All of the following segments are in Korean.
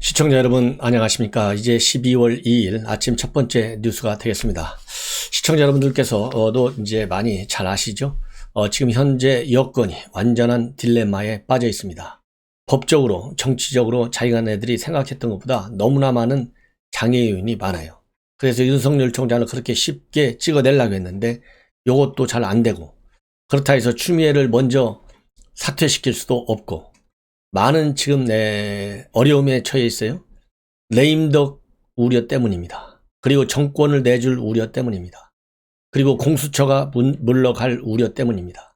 시청자 여러분 안녕하십니까. 이제 12월 2일 아침 첫 번째 뉴스가 되겠습니다. 시청자 여러분들께서도 이제 많이 잘 아시죠? 지금 현재 여건이 완전한 딜레마에 빠져 있습니다. 법적으로 정치적으로 자기네들이 생각했던 것보다 너무나 많은 장애 요인이 많아요. 그래서 윤석열 총장을 그렇게 쉽게 찍어내려고 했는데 이것도 잘 안 되고, 그렇다 해서 추미애를 먼저 사퇴시킬 수도 없고, 많은 지금 어려움에 처해 있어요. 레임덕 우려 때문입니다. 그리고 정권을 내줄 우려 때문입니다. 그리고 공수처가 물러갈 우려 때문입니다.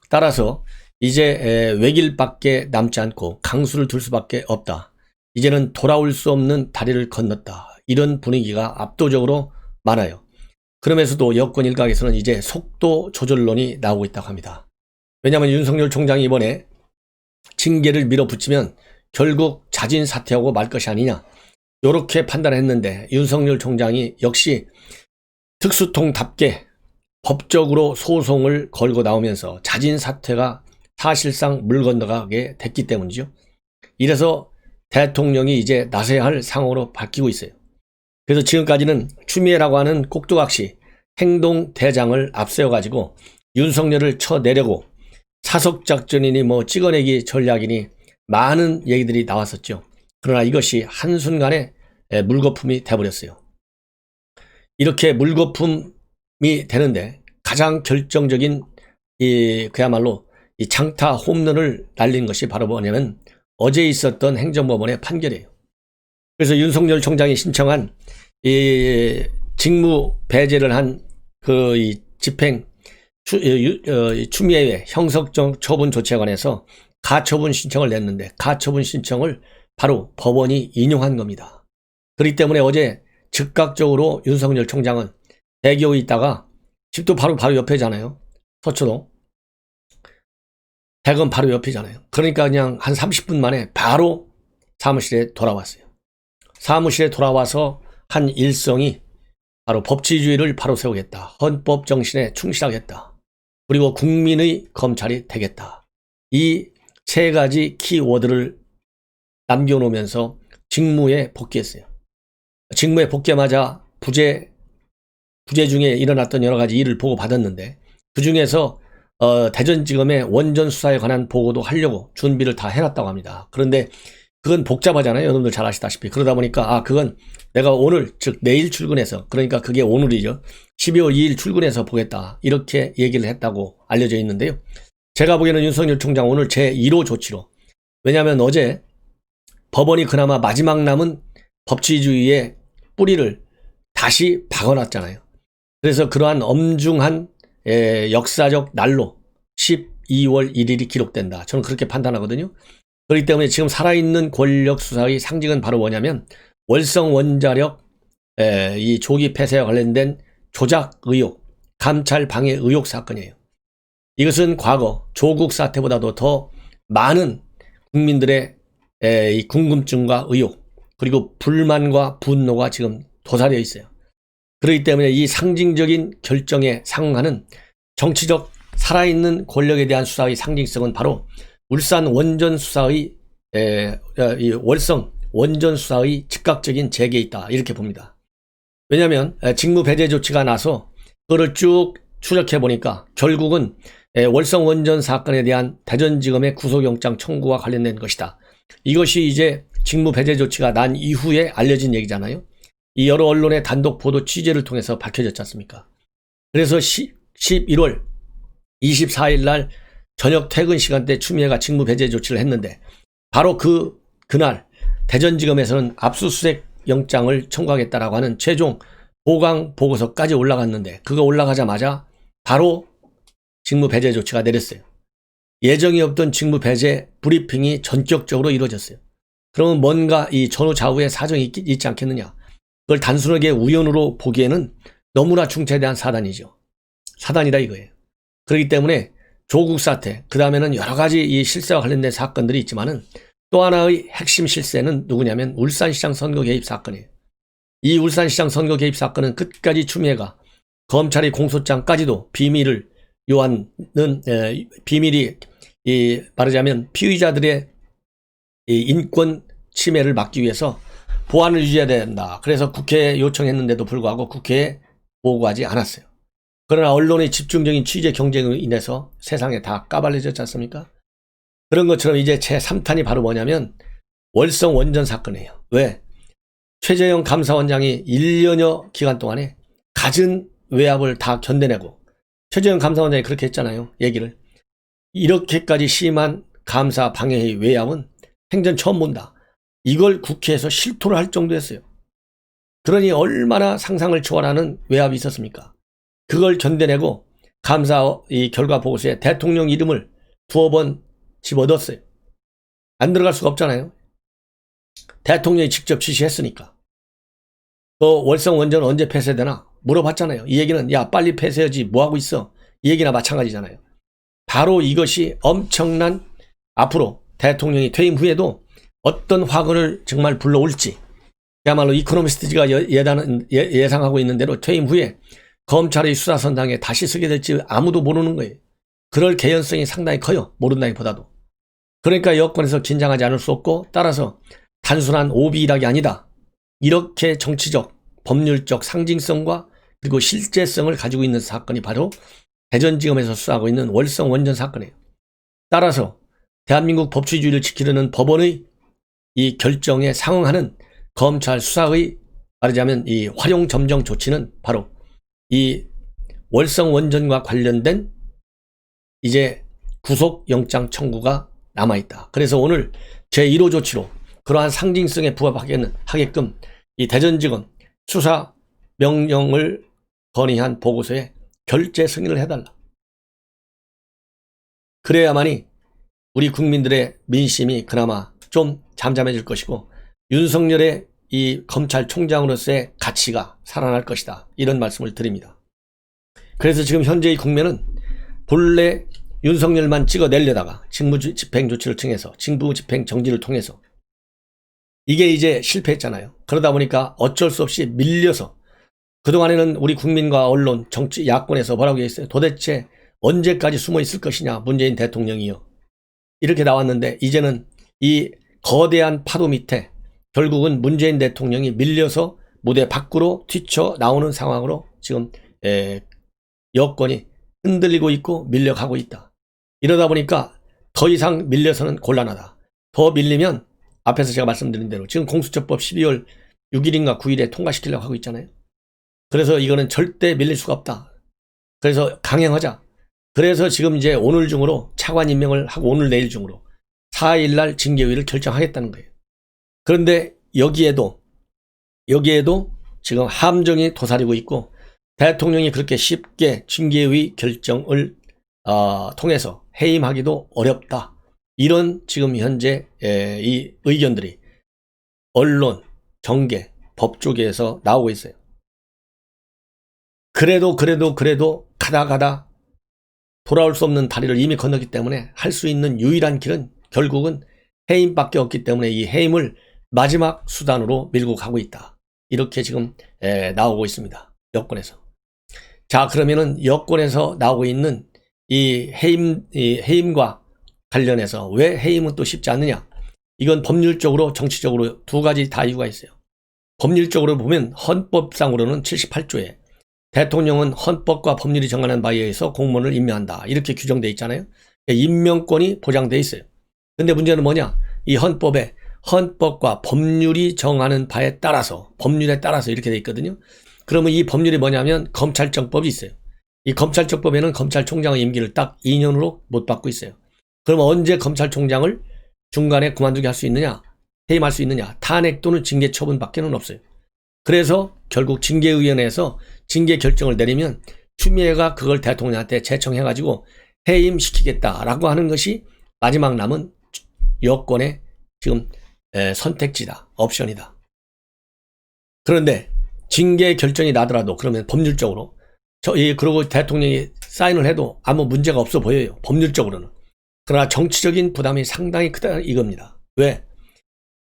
따라서 이제 외길밖에 남지 않고 강수를 둘 수밖에 없다. 이제는 돌아올 수 없는 다리를 건넜다. 이런 분위기가 압도적으로 많아요. 그러면서도 여권 일각에서는 이제 속도 조절론이 나오고 있다고 합니다. 왜냐하면 윤석열 총장이 이번에 징계를 밀어붙이면 결국 자진 사퇴하고 말 것이 아니냐, 이렇게 판단했는데 윤석열 총장이 역시 특수통답게 법적으로 소송을 걸고 나오면서 자진 사퇴가 사실상 물 건너가게 됐기 때문이죠. 이래서 대통령이 이제 나서야 할 상황으로 바뀌고 있어요. 그래서 지금까지는 추미애라고 하는 꼭두각시 행동대장을 앞세워가지고 윤석열을 쳐내려고 사석작전이니 뭐 찍어내기 전략이니 많은 얘기들이 나왔었죠. 그러나 이것이 한순간에 물거품이 돼버렸어요. 이렇게 물거품이 되는데 가장 결정적인 그야말로 이 장타 홈런을 날린 것이 바로 뭐냐면 어제 있었던 행정법원의 판결이에요. 그래서 윤석열 총장이 신청한 이 직무 배제를 한 그 집행 추미애의 형사적 처분 조치에 관해서 가처분 신청을 냈는데, 가처분 신청을 바로 법원이 인용한 겁니다. 그렇기 때문에 어제 즉각적으로 윤석열 총장은 대기업에 있다가 집도 바로 옆에잖아요. 서초동. 대검 바로 옆이잖아요. 그러니까 그냥 한 30분 만에 바로 사무실에 돌아왔어요. 사무실에 돌아와서 한 일성이 바로 법치주의를 바로 세우겠다. 헌법 정신에 충실하겠다. 그리고 국민의 검찰이 되겠다. 이 세 가지 키워드를 남겨놓으면서 직무에 복귀했어요. 직무에 복귀하자마자 부재 중에 일어났던 여러 가지 일을 보고받았는데, 그 중에서 대전지검의 원전 수사에 관한 보고도 하려고 준비를 다 해놨다고 합니다. 그런데 그건 복잡하잖아요. 여러분들 잘 아시다시피. 그러다 보니까 그건 내가 오늘, 즉 내일 출근해서, 그러니까 그게 오늘이죠. 12월 2일 출근해서 보겠다. 이렇게 얘기를 했다고 알려져 있는데요. 제가 보기에는 윤석열 총장 오늘 제1호 조치로, 왜냐하면 어제 법원이 그나마 마지막 남은 법치주의의 뿌리를 다시 박아놨잖아요. 그래서 그러한 엄중한 역사적 날로 12월 1일이 기록된다. 저는 그렇게 판단하거든요. 그렇기 때문에 지금 살아있는 권력 수사의 상징은 바로 뭐냐면 월성 원자력 이 조기 폐쇄와 관련된 조작 의혹, 감찰 방해 의혹 사건이에요. 이것은 과거 조국 사태보다도 더 많은 국민들의 이 궁금증과 의혹, 그리고 불만과 분노가 지금 도사되어 있어요. 그렇기 때문에 이 상징적인 결정에 상응하는 정치적 살아있는 권력에 대한 수사의 상징성은 바로 울산 원전 수사의 이 월성 원전 수사의 즉각적인 재개에 있다, 이렇게 봅니다. 왜냐하면 직무 배제 조치가 나서 그거를 쭉 추적해 보니까 결국은 월성 원전 사건에 대한 대전지검의 구속영장 청구와 관련된 것이다. 이것이 이제 직무 배제 조치가 난 이후에 알려진 얘기잖아요. 이 여러 언론의 단독 보도 취재를 통해서 밝혀졌지 않습니까? 그래서 11월 24일 날 저녁 퇴근 시간대 추미애가 직무 배제 조치를 했는데, 바로 그날 대전지검에서는 압수수색 영장을 청구하겠다라고 하는 최종 보강 보고서까지 올라갔는데, 그거 올라가자마자 바로 직무 배제 조치가 내렸어요. 예정이 없던 직무 배제 브리핑이 전격적으로 이루어졌어요. 그러면 뭔가 이 전후 좌우의 사정이 있지 않겠느냐. 그걸 단순하게 우연으로 보기에는 너무나 중차대한 사단이죠. 사단이다 이거예요. 그렇기 때문에 조국 사태, 그 다음에는 여러 가지 이 실세와 관련된 사건들이 있지만은 또 하나의 핵심 실세는 누구냐면 울산시장 선거 개입 사건이에요. 이 울산시장 선거 개입 사건은 끝까지 추미애가 검찰의 공소장까지도 비밀을 요하는 비밀이 말하자면 피의자들의 이 인권 침해를 막기 위해서 보안을 유지해야 된다. 그래서 국회에 요청했는데도 불구하고 국회에 보고하지 않았어요. 그러나 언론의 집중적인 취재 경쟁으로 인해서 세상에 다 까발려졌지 않습니까? 그런 것처럼 이제 제3탄이 바로 뭐냐면 월성 원전 사건이에요. 왜? 최재형 감사원장이 1년여 기간 동안에 갖은 외압을 다 견뎌내고, 최재형 감사원장이 그렇게 했잖아요. 얘기를. 이렇게까지 심한 감사 방해의 외압은 행전 처음 본다. 이걸 국회에서 실토를 할 정도였어요. 그러니 얼마나 상상을 초월하는 외압이 있었습니까? 그걸 견뎌내고 감사 이 결과 보고서에 대통령 이름을 2번 집어넣었어요. 안 들어갈 수가 없잖아요. 대통령이 직접 지시했으니까. 또 월성 원전 언제 폐쇄되나 물어봤잖아요. 이 얘기는 야 빨리 폐쇄하지 뭐하고 있어. 이 얘기나 마찬가지잖아요. 바로 이것이 엄청난, 앞으로 대통령이 퇴임 후에도 어떤 화근을 정말 불러올지, 그야말로 이코노미스트가 예상하고 있는 대로 퇴임 후에 검찰의 수사선상에 다시 서게 될지 아무도 모르는 거예요. 그럴 개연성이 상당히 커요. 모른다기보다도. 그러니까 여권에서 긴장하지 않을 수 없고, 따라서 단순한 오비 일학이 아니다. 이렇게 정치적, 법률적 상징성과 그리고 실제성을 가지고 있는 사건이 바로 대전지검에서 수사하고 있는 월성 원전 사건이에요. 따라서 대한민국 법치주의를 지키려는 법원의 이 결정에 상응하는 검찰 수사의, 말하자면 이 활용 점정 조치는 바로 이 월성 원전과 관련된 이제 구속영장 청구가 남아있다. 그래서 오늘 제1호 조치로 그러한 상징성에 부합하게끔 이 대전지검 수사 명령을 건의한 보고서에 결재 승인을 해달라. 그래야만이 우리 국민들의 민심이 그나마 좀 잠잠해질 것이고 윤석열의 이 검찰총장으로서의 가치가 살아날 것이다. 이런 말씀을 드립니다. 그래서 지금 현재의 국면은 본래 윤석열만 찍어내려다가 직무집행조치를 통해서, 직무집행정지를 통해서 이게 이제 실패했잖아요. 그러다 보니까 어쩔 수 없이 밀려서, 그동안에는 우리 국민과 언론, 정치, 야권에서 뭐라고 했어요? 도대체 언제까지 숨어 있을 것이냐, 문재인 대통령이요. 이렇게 나왔는데 이제는 이 거대한 파도 밑에 결국은 문재인 대통령이 밀려서 무대 밖으로 튀쳐나오는 상황으로 지금 여권이 흔들리고 있고 밀려가고 있다. 이러다 보니까 더 이상 밀려서는 곤란하다. 더 밀리면 앞에서 제가 말씀드린 대로 지금 공수처법 12월 6일인가 9일에 통과시키려고 하고 있잖아요. 그래서 이거는 절대 밀릴 수가 없다. 그래서 강행하자. 그래서 지금 이제 오늘 중으로 차관 임명을 하고 오늘 내일 중으로 4일날 징계위를 결정하겠다는 거예요. 그런데 여기에도 지금 함정이 도사리고 있고, 대통령이 그렇게 쉽게 징계위 결정을 통해서 해임하기도 어렵다. 이런 지금 현재 이 의견들이 언론, 정계, 법 쪽에서 나오고 있어요. 그래도 가다 돌아올 수 없는 다리를 이미 건너기 때문에 할 수 있는 유일한 길은 결국은 해임밖에 없기 때문에 이 해임을 마지막 수단으로 밀고 가고 있다. 이렇게 지금 나오고 있습니다. 여권에서. 자, 그러면은 여권에서 나오고 있는 이 해임과 관련해서 왜 해임은 또 쉽지 않느냐? 이건 법률적으로, 정치적으로 두 가지 다 이유가 있어요. 법률적으로 보면 헌법상으로는 78조에 대통령은 헌법과 법률이 정하는 바에 의해서 공무원을 임명한다. 이렇게 규정되어 있잖아요. 임명권이 보장되어 있어요. 근데 문제는 뭐냐? 이 헌법에 헌법과 법률이 정하는 바에 따라서, 법률에 따라서 이렇게 되어 있거든요. 그러면 이 법률이 뭐냐면 검찰청법이 있어요. 이 검찰청법에는 검찰총장의 임기를 딱 2년으로 못 받고 있어요. 그럼 언제 검찰총장을 중간에 그만두게 할 수 있느냐? 해임할 수 있느냐? 탄핵 또는 징계 처분밖에는 없어요. 그래서 결국 징계위원회에서 징계 결정을 내리면 추미애가 그걸 대통령한테 제청해가지고 해임시키겠다라고 하는 것이 마지막 남은 여권의 지금 선택지다, 옵션이다. 그런데 징계 결정이 나더라도 그러면 법률적으로 그러고 대통령이 사인을 해도 아무 문제가 없어 보여요. 법률적으로는. 그러나 정치적인 부담이 상당히 크다 이겁니다. 왜?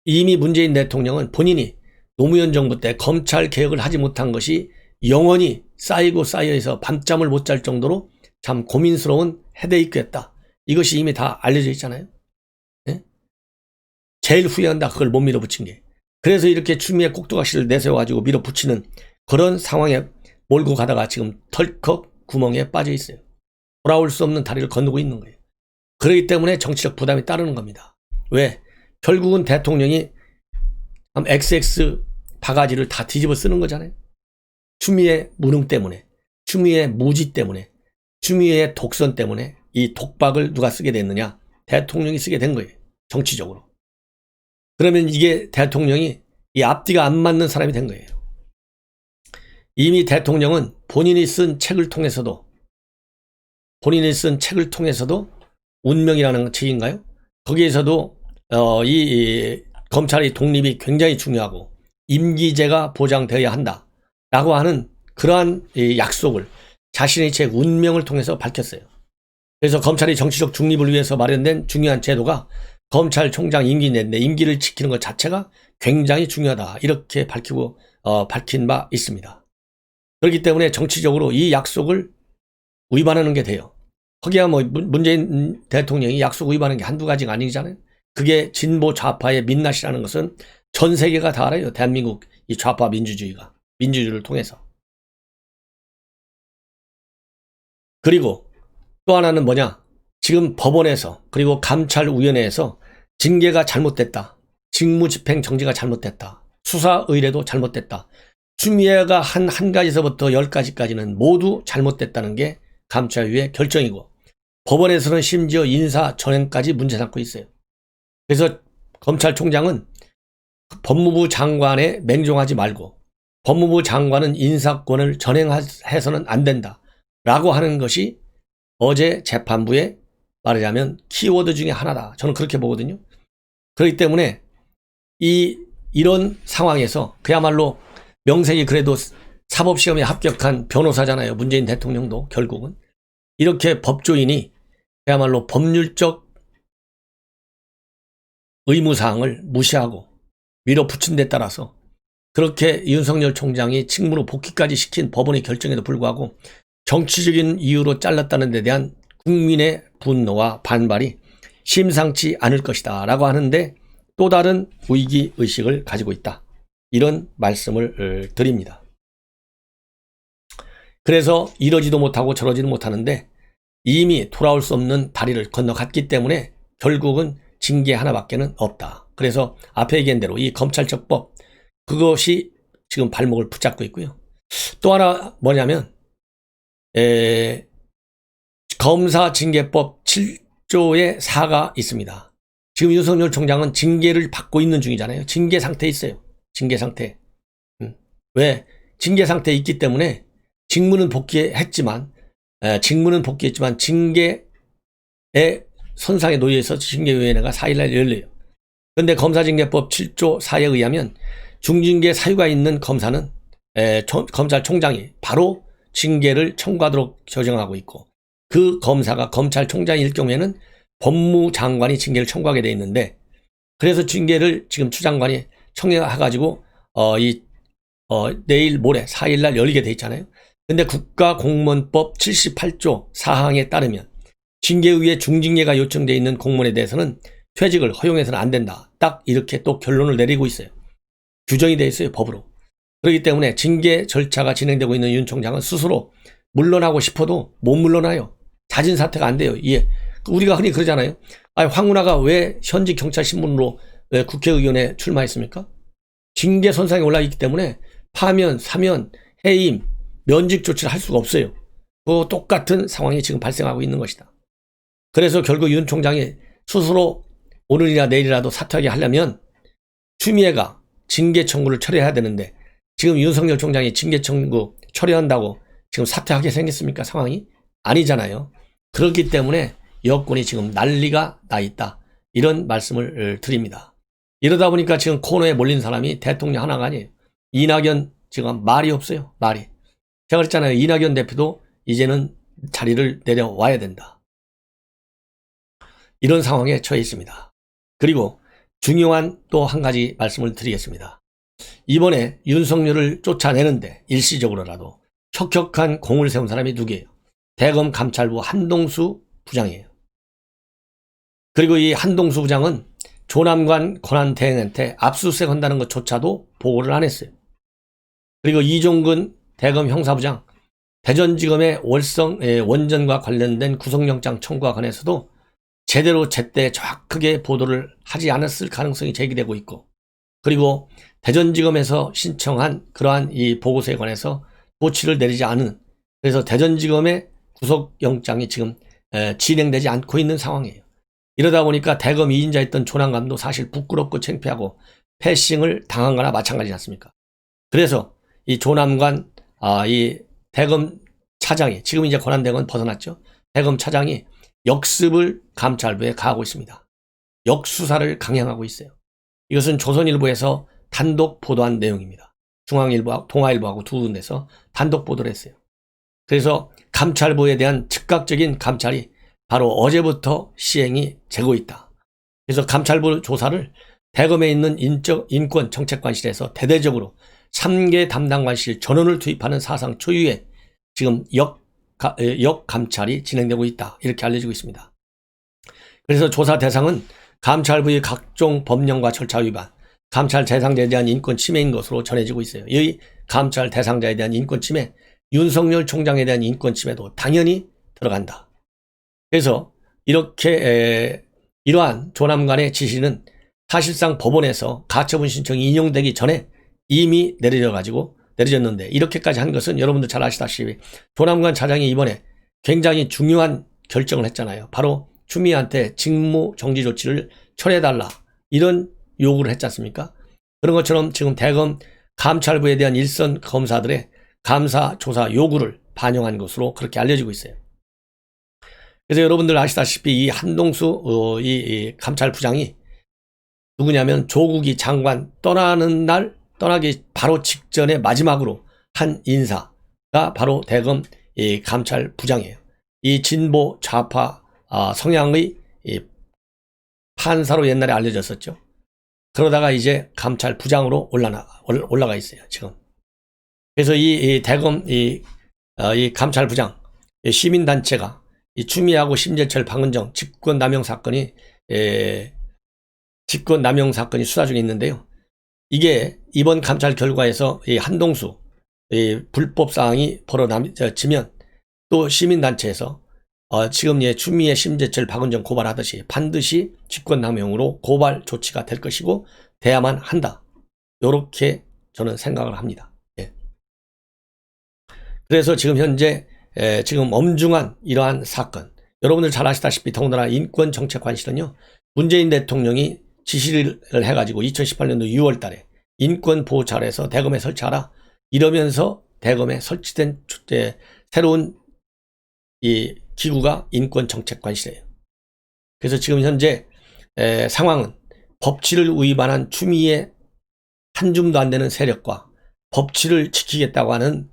이미 문재인 대통령은 본인이 노무현 정부 때 검찰 개혁을 하지 못한 것이 영원히 쌓여서 밤잠을 못 잘 정도로 참 고민스러운 헤데이크였다. 이것이 이미 다 알려져 있잖아요. 네? 제일 후회한다. 그걸 못 밀어붙인 게. 그래서 이렇게 추미애 꼭두각시를 내세워가지고 밀어붙이는 그런 상황에 몰고 가다가 지금 덜컥 구멍에 빠져 있어요. 돌아올 수 없는 다리를 건너고 있는 거예요. 그렇기 때문에 정치적 부담이 따르는 겁니다. 왜? 결국은 대통령이 XX 바가지를 다 뒤집어 쓰는 거잖아요. 추미애 무능 때문에, 추미애 무지 때문에, 추미애의 독선 때문에 이 독박을 누가 쓰게 됐느냐? 대통령이 쓰게 된 거예요. 정치적으로. 그러면 이게 대통령이 이 앞뒤가 안 맞는 사람이 된 거예요. 이미 대통령은 본인이 쓴 책을 통해서도 운명이라는 책인가요? 거기에서도 이 검찰의 독립이 굉장히 중요하고 임기제가 보장되어야 한다라고 하는 그러한 약속을 자신의 책 운명을 통해서 밝혔어요. 그래서 검찰의 정치적 중립을 위해서 마련된 중요한 제도가 검찰총장 임기제인데 임기를 지키는 것 자체가 굉장히 중요하다. 이렇게 밝힌 바 있습니다. 그렇기 때문에 정치적으로 이 약속을 위반하는 게 돼요. 거기야 뭐 문재인 대통령이 약속 위반하는 게 한두 가지가 아니잖아요. 그게 진보 좌파의 민낯이라는 것은 전 세계가 다 알아요. 대한민국 이 좌파 민주주의를 통해서. 그리고 또 하나는 뭐냐? 지금 법원에서 그리고 감찰위원회에서 징계가 잘못됐다. 직무집행 정지가 잘못됐다. 수사 의뢰도 잘못됐다. 추미애가 한 가지서부터 10가지까지는 모두 잘못됐다는 게 감찰위의 결정이고 법원에서는 심지어 인사 전행까지 문제 삼고 있어요. 그래서 검찰총장은 법무부 장관에 맹종하지 말고 법무부 장관은 인사권을 전행해서는 안 된다 라고 하는 것이 어제 재판부에 말하자면 키워드 중에 하나다. 저는 그렇게 보거든요. 그렇기 때문에 이런 상황에서 그야말로 명색이 그래도 사법시험에 합격한 변호사잖아요. 문재인 대통령도 결국은. 이렇게 법조인이 그야말로 법률적 의무사항을 무시하고 밀어붙인 데 따라서 그렇게 윤석열 총장이 직무로 복귀까지 시킨 법원의 결정에도 불구하고 정치적인 이유로 잘랐다는 데 대한 국민의 분노와 반발이 심상치 않을 것이다 라고 하는데 또 다른 위기의식을 가지고 있다. 이런 말씀을 드립니다. 그래서 이러지도 못하고 저러지도 못하는데 이미 돌아올 수 없는 다리를 건너갔기 때문에 결국은 징계 하나밖에는 없다. 그래서 앞에 얘기한 대로 이 검찰청법 그것이 지금 발목을 붙잡고 있고요. 또 하나 뭐냐면 검사징계법 7조의 4가 있습니다. 지금 윤석열 총장은 징계를 받고 있는 중이잖아요. 징계 상태에 있어요. 징계 상태. 왜? 징계 상태에 있기 때문에 직무는 복귀했지만 징계의 선상에 놓여서 징계위원회가 4일날 열려요. 그런데 검사징계법 7조 4에 의하면 중징계 사유가 있는 검사는 검찰총장이 바로 징계를 청구하도록 조정하고 있고 그 검사가 검찰총장일 경우에는 법무장관이 징계를 청구하게 돼 있는데 그래서 징계를 지금 추 장관이 청구해가지고 내일 모레 4일날 열리게 돼 있잖아요. 근데 국가공무원법 78조 4항에 따르면 징계위에 중징계가 요청되어 있는 공무원에 대해서는 퇴직을 허용해서는 안 된다. 딱 이렇게 또 결론을 내리고 있어요. 규정이 되어 있어요. 법으로. 그렇기 때문에 징계 절차가 진행되고 있는 윤 총장은 스스로 물러나고 싶어도 못 물러나요. 자진 사퇴가 안 돼요. 우리가 흔히 그러잖아요. 황운하가 왜 현직 경찰신문으로 왜 국회의원에 출마했습니까? 징계 선상에 올라 있기 때문에 파면, 사면, 해임, 면직 조치를 할 수가 없어요. 그 똑같은 상황이 지금 발생하고 있는 것이다. 그래서 결국 윤 총장이 스스로 오늘이나 내일이라도 사퇴하게 하려면 추미애가 징계 청구를 철회해야 되는데 지금 윤석열 총장이 징계 청구 철회한다고 지금 사퇴하게 생겼습니까? 상황이? 아니잖아요. 그렇기 때문에 여권이 지금 난리가 나 있다. 이런 말씀을 드립니다. 이러다 보니까 지금 코너에 몰린 사람이 대통령 하나가 아니에요. 이낙연 지금 말이 없어요. 말이. 제가 그랬잖아요. 이낙연 대표도 이제는 자리를 내려와야 된다. 이런 상황에 처해 있습니다. 그리고 중요한 또 한 가지 말씀을 드리겠습니다. 이번에 윤석열을 쫓아내는데 일시적으로라도 혁혁한 공을 세운 사람이 누구예요? 대검 감찰부 한동수 부장이에요. 그리고 이 한동수 부장은 조남관 권한대행한테 압수수색 한다는 것조차도 보고를 안 했어요. 그리고 이종근 대검 형사부장, 대전지검의 원전과 관련된 구속영장 청구와 관해서도 제대로 제때 정확하게 보도를 하지 않았을 가능성이 제기되고 있고, 그리고 대전지검에서 신청한 그러한 이 보고서에 관해서 조치를 내리지 않은, 그래서 대전지검의 구속영장이 지금 진행되지 않고 있는 상황이에요. 이러다 보니까 대검 2인자였던 조남관도 사실 부끄럽고 창피하고 패싱을 당한 거나 마찬가지지 않습니까? 그래서 이 조남관, 이 대검 차장이, 지금 이제 권한대행은 벗어났죠. 대검 차장이 역습을 감찰부에 가하고 있습니다. 역수사를 강행하고 있어요. 이것은 조선일보에서 단독 보도한 내용입니다. 중앙일보, 동아일보하고 두 군데서 단독 보도를 했어요. 그래서 감찰부에 대한 즉각적인 감찰이 바로 어제부터 시행이 되고 있다. 그래서 감찰부 조사를 대검에 있는 인권정책관실에서 대대적으로 3개 담당관실 전원을 투입하는 사상 초유의 지금 역감찰이 진행되고 있다. 이렇게 알려지고 있습니다. 그래서 조사 대상은 감찰부의 각종 법령과 절차 위반, 감찰 대상자에 대한 인권 침해인 것으로 전해지고 있어요. 이 감찰 대상자에 대한 인권 침해, 윤석열 총장에 대한 인권 침해도 당연히 들어간다. 그래서 이렇게 이러한 조남관의 지시는 사실상 법원에서 가처분 신청이 인용되기 전에 이미 내려졌는데, 이렇게까지 한 것은 여러분들 잘 아시다시피 조남관 차장이 이번에 굉장히 중요한 결정을 했잖아요. 바로 추미애한테 직무 정지 조치를 철회해달라, 이런 요구를 했지 않습니까? 그런 것처럼 지금 대검 감찰부에 대한 일선 검사들의 감사 조사 요구를 반영한 것으로 그렇게 알려지고 있어요. 그래서 여러분들 아시다시피 이 한동수 이 감찰부장이 누구냐면 조국이 장관 떠나기 바로 직전에 마지막으로 한 인사가 바로 대검 이 감찰부장이에요. 이 진보 좌파 성향의 이 판사로 옛날에 알려졌었죠. 그러다가 이제 감찰부장으로 올라가 있어요, 지금. 그래서 이 대검 이 감찰부장, 시민단체가 이 추미애하고 심재철, 박은정 직권남용 사건이 수사 중에 있는데요. 이게 이번 감찰 결과에서 이 한동수 불법 사항이 벌어지면 또 시민단체에서 지금 추미애, 심재철, 박은정 고발하듯이 반드시 직권남용으로 고발 조치가 될 것이고 돼야만 한다. 이렇게 저는 생각을 합니다. 예. 그래서 지금 현재 지금 엄중한 이러한 사건, 여러분들 잘 아시다시피 더군다나 인권정책관실은요, 문재인 대통령이 지시를 해가지고 2018년도 6월 달에 인권보호차원에서 대검에 설치하라, 이러면서 대검에 설치된 새로운 이 기구가 인권정책관실이에요. 그래서 지금 현재 상황은 법치를 위반한 추미애 한 줌도 안 되는 세력과 법치를 지키겠다고 하는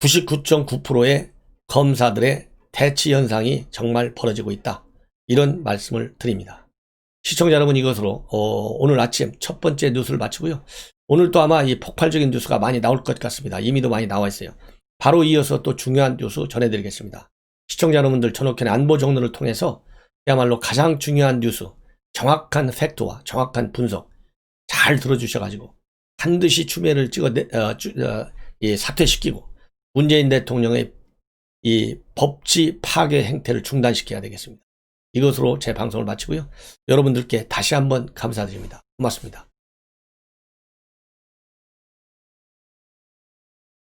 99.9%의 검사들의 대치 현상이 정말 벌어지고 있다. 이런 말씀을 드립니다. 시청자 여러분, 이것으로 오늘 아침 첫 번째 뉴스를 마치고요. 오늘 또 아마 이 폭발적인 뉴스가 많이 나올 것 같습니다. 이미도 많이 나와 있어요. 바로 이어서 또 중요한 뉴스 전해드리겠습니다. 시청자 여러분들, 전옥현의 안보 정론을 통해서 그야말로 가장 중요한 뉴스, 정확한 팩트와 정확한 분석 잘 들어주셔가지고 반드시 추미애를 사퇴시키고 문재인 대통령의 이 법치 파괴 행태를 중단시켜야 되겠습니다. 이것으로 제 방송을 마치고요. 여러분들께 다시 한번 감사드립니다. 고맙습니다.